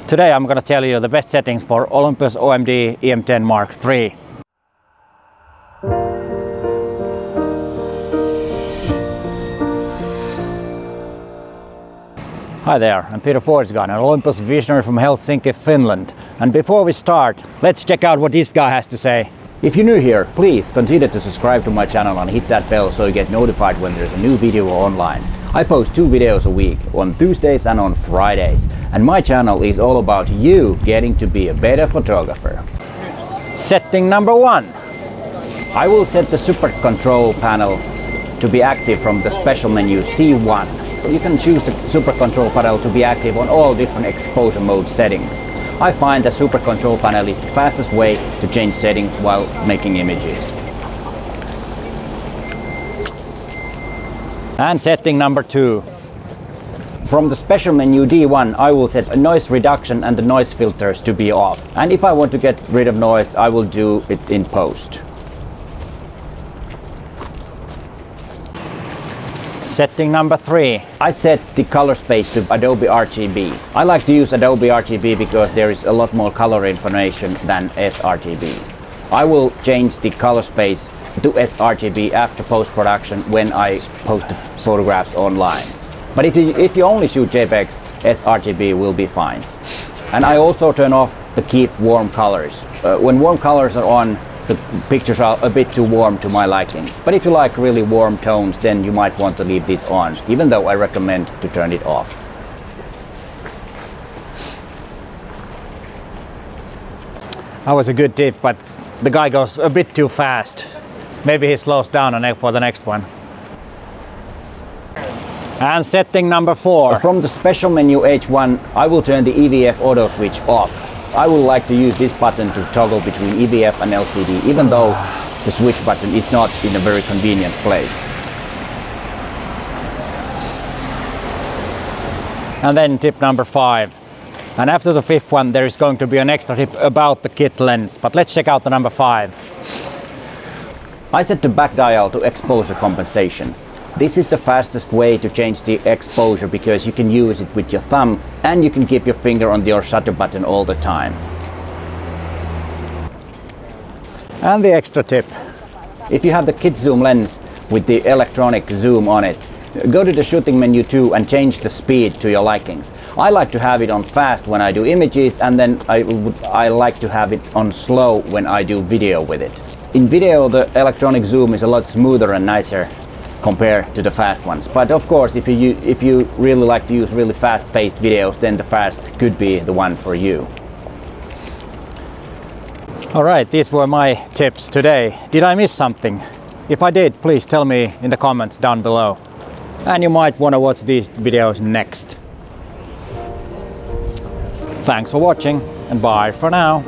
Today I'm gonna tell you the best settings for Olympus OMD E-M10 Mark III. Hi there, I'm Peter Forsgren, an Olympus visionary from Helsinki, Finland. And before we start, let's check out what this guy has to say. If you're new here, please consider to subscribe to my channel and hit that bell so you get notified when there's a new video online. I post 2 videos a week, on Tuesdays and on Fridays. And my channel is all about you getting to be a better photographer. Setting number 1. I will set the super control panel to be active from the special menu C1. You can choose the super control panel to be active on all different exposure mode settings. I find the super control panel is the fastest way to change settings while making images. And setting number 2. From the special menu D1, I will set a noise reduction and the noise filters to be off. And if I want to get rid of noise, I will do it in post. Setting number 3. I set the color space to Adobe RGB. I like to use Adobe RGB because there is a lot more color information than sRGB. I will change the color space to sRGB after post-production when I post the photographs online. But if you only shoot JPEGs, sRGB will be fine. And I also turn off the keep warm colors. When warm colors are on, the pictures are a bit too warm to my likings. But if you like really warm tones, then you might want to leave this on, even though I recommend to turn it off. That was a good tip, but the guy goes a bit too fast. Maybe he slows down for the next one. And setting number 4. From the special menu H1, I will turn the EVF auto switch off. I would like to use this button to toggle between EVF and LCD, even though the switch button is not in a very convenient place. And then tip number 5. And after the 5th one, there is going to be an extra tip about the kit lens, but let's check out the number 5. I set the back dial to exposure compensation. This is the fastest way to change the exposure because you can use it with your thumb and you can keep your finger on your shutter button all the time. And the extra tip. If you have the kit zoom lens with the electronic zoom on it, go to the shooting menu too and change the speed to your likings. I like to have it on fast when I do images, and then I like to have it on slow when I do video with it. In video, the electronic zoom is a lot smoother and nicer compared to the fast ones. But of course, if you really like to use really fast-paced videos, then the fast could be the one for you. Alright, these were my tips today. Did I miss something? If I did, please tell me in the comments down below. And you might want to watch these videos next. Thanks for watching, and bye for now.